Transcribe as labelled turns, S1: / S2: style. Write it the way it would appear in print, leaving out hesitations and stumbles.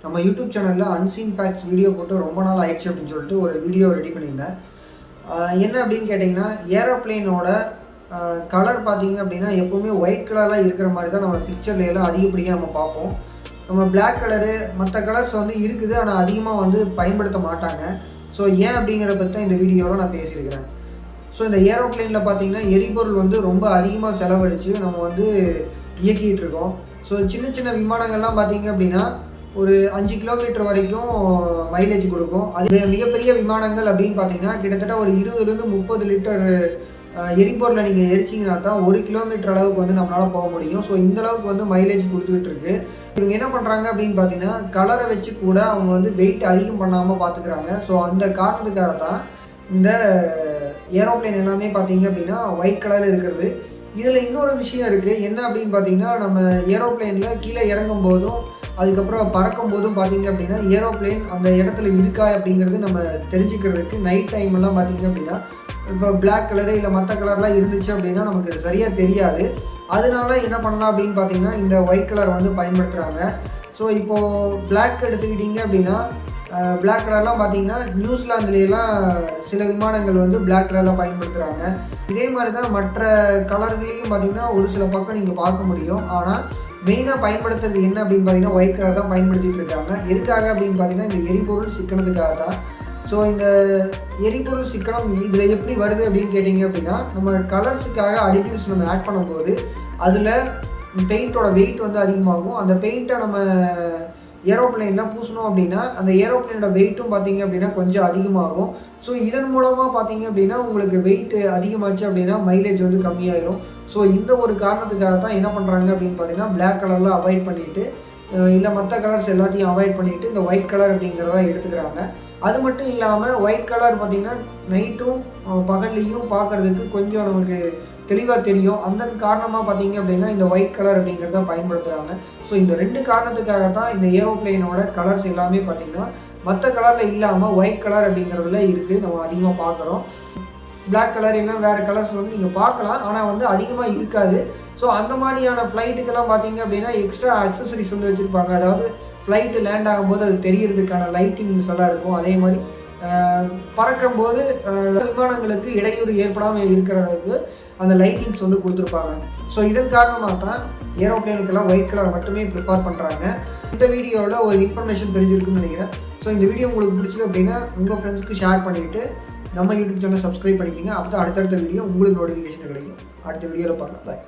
S1: நம்ம யூடியூப் சேனலில் unseen facts video போட்டு ரொம்ப நாள் ஆயிடுச்சு அப்படின்னு சொல்லிட்டு ஒரு வீடியோ ரெடி பண்ணியிருந்தேன். என்ன அப்படின்னு கேட்டிங்கன்னா, ஏரோப்ளேனோட கலர் பார்த்திங்க அப்படின்னா எப்போவுமே ஒயிட் கலராக இருக்கிற மாதிரி தான் நம்ம பிக்சர்லையெல்லாம் அதிகப்படியாக நம்ம பார்ப்போம். நம்ம பிளாக் கலரு மற்ற கலர்ஸ் வந்து இருக்குது, ஆனால் அதிகமாக வந்து பயன்படுத்த மாட்டாங்க. ஸோ ஏன் அப்படிங்கிறத பற்றி தான் இந்த வீடியோவில் நான் பேசியிருக்கிறேன். ஸோ இந்த ஏரோப்ளேனில் பார்த்திங்கன்னா எரிபொருள் வந்து ரொம்ப அதிகமாக செலவழித்து நம்ம வந்து இயக்கிட்டு இருக்கோம். ஸோ சின்ன சின்ன விமானங்கள்லாம் பார்த்திங்க அப்படின்னா ஒரு 5 கிலோமீட்டர் வரைக்கும் மைலேஜ் கொடுக்கும். அது மிகப்பெரிய விமானங்கள் அப்படின்னு பார்த்தீங்கன்னா கிட்டத்தட்ட ஒரு 20லேருந்து 30 லிட்டர் எரிபொருளை நீங்கள் எரிச்சிங்கன்னா தான் 1 கிலோமீட்டர் அளவுக்கு வந்து நம்மளால் போக முடியும். ஸோ இந்தளவுக்கு வந்து மைலேஜ் கொடுத்துக்கிட்டு இருக்கு. இவங்க என்ன பண்ணுறாங்க அப்படின்னு பார்த்தீங்கன்னா கலரை வச்சு கூட அவங்க வந்து வெயிட் அதிகம் பண்ணாமல் பார்த்துக்கிறாங்க. ஸோ அந்த காரணத்துக்காக தான் இந்த ஏரோப்ளேன் எல்லாமே பார்த்தீங்க அப்படின்னா ஒயிட் கலரில் இருக்கிறது. இதில் இன்னொரு விஷயம் இருக்குது. என்ன அப்படின்னு பார்த்தீங்கன்னா, நம்ம ஏரோப்ளேனில் கீழே இறங்கும் போதும் அதுக்கப்புறம் பறக்கும் போதும் பார்த்தீங்க அப்படின்னா ஏரோப்ளேன் அந்த இடத்துல இருக்கா அப்படிங்கிறது நம்ம தெரிஞ்சுக்கிறதுக்கு நைட் டைம்லாம் பார்த்தீங்க அப்படின்னா இப்போ பிளாக் கலரு இல்லை மற்ற கலர்லாம் இருந்துச்சு அப்படின்னா நமக்கு சரியாக தெரியாது. அதனால என்ன பண்ணலாம் அப்படின்னு பார்த்தீங்கன்னா இந்த ஒயிட் கலர் வந்து பயன்படுத்துகிறாங்க. ஸோ இப்போது பிளாக் எடுத்துக்கிட்டிங்க அப்படின்னா பிளாக் கலர்லாம் பார்த்தீங்கன்னா நியூசிலாந்துலேலாம் சில விமானங்கள் வந்து பிளாக் கலரில் பயன்படுத்துகிறாங்க. இதே மாதிரி தான் மற்ற கலர்களையும் பார்த்திங்கன்னா ஒரு சில பக்கம் நீங்கள் பார்க்க முடியும். ஆனால் மெயினாக பயன்படுத்துறது என்ன அப்படின்னு பார்த்தீங்கன்னா ஒயிட் கலர் தான் பயன்படுத்திகிட்டு இருக்காங்க. எதுக்காக அப்படின்னு பார்த்தீங்கன்னா இந்த எரிபொருள் சிக்கனத்துக்காக தான். ஸோ இந்த எரிபொருள் சிக்கனம் இதில் எப்படி வருது அப்படின்னு கேட்டிங்க அப்படின்னா, நம்ம கலர்ஸுக்காக அடிட்டிவ்ஸ் நம்ம ஆட் பண்ணும்போது அதில் பெயிண்டோட வெயிட் வந்து அதிகமாகும். அந்த பெயிண்ட்டை நம்ம ஏரோப்ளேனில் பூசணும் அப்படின்னா அந்த ஏரோப்ளேனோட வெயிட்டும் பார்த்திங்க அப்படின்னா கொஞ்சம் அதிகமாகும். ஸோ இதன் மூலமாக பார்த்திங்க அப்படின்னா உங்களுக்கு வெயிட் அதிகமாச்சு அப்படின்னா மைலேஜ் வந்து கம்மியாயிடும். ஸோ இந்த ஒரு காரணத்துக்காக தான் என்ன பண்ணுறாங்க அப்படின்னு பார்த்தீங்கன்னா பிளாக் கலரில் அவாய்ட் பண்ணிவிட்டு இல்லை மற்ற கலர்ஸ் எல்லாத்தையும் அவாய்ட் பண்ணிவிட்டு இந்த ஒயிட் கலர் அப்படிங்கிறத எடுத்துக்கிறாங்க. அது மட்டும் இல்லாமல் ஒயிட் கலர் பார்த்திங்கன்னா நைட்டும் பகல்லையும் பார்க்குறதுக்கு கொஞ்சம் நமக்கு தெளிவாக தெரியும். அந்த காரணமாக பார்த்திங்க அப்படின்னா இந்த ஒயிட் கலர் அப்படிங்கிறத பயன்படுத்துகிறாங்க. ஸோ இந்த 2 காரணத்துக்காக தான் இந்த ஏரோப்ளேனோட கலர்ஸ் எல்லாமே பார்த்திங்கன்னா மற்ற கலரில் இல்லாமல் ஒயிட் கலர் அப்படிங்கிறதுல இருக்குது. நம்ம அதிகமாக பார்க்குறோம். பிளாக் கலர் என்ன வேறு கலர்ஸ் வந்து நீங்கள் பார்க்கலாம், ஆனால் வந்து அதிகமாக இருக்காது. ஸோ அந்த மாதிரியான ஃப்ளைட்டுக்கெல்லாம் பார்த்திங்க அப்படின்னா எக்ஸ்ட்ரா அக்சசரிஸ் வந்து வச்சுருப்பாங்க. அதாவது ஃப்ளைட்டு லேண்ட் ஆகும்போது அது தெரியறதுக்கான லைட்டிங்ஸ் எல்லாம் இருக்கும். அதே மாதிரி பறக்கும்போது விமானங்களுக்கு இடையூறு ஏற்படாமல் இருக்கிறதுக்கு அந்த லைட்டிங்ஸ் வந்து கொடுத்துருப்பாங்க. ஸோ இதன் காரணமாக தான் ஏரோப்ளேனுக்கெல்லாம் ஒயிட் கலர் மட்டுமே ப்ரிஃபர் பண்ணுறாங்க. இந்த வீடியோவில் ஒரு இன்ஃபர்மேஷன் தெரிஞ்சிருக்குன்னு நினைக்கிறேன். ஸோ இந்த வீடியோ உங்களுக்கு பிடிச்சது அப்படின்னா உங்கள் ஃப்ரெண்ட்ஸ்க்கு ஷேர் பண்ணிவிட்டு நம்ம யூடியூப் சேனல் சப்ஸ்கிரைப் பண்ணிக்கிங்க. அப்போ தான் அடுத்தடுத்த வீடியோ உங்களுக்கு நோட்டிஃபிகேஷன் கிடைக்கும். அடுத்த வீடியோவில் பார்க்கலாம். பாய்.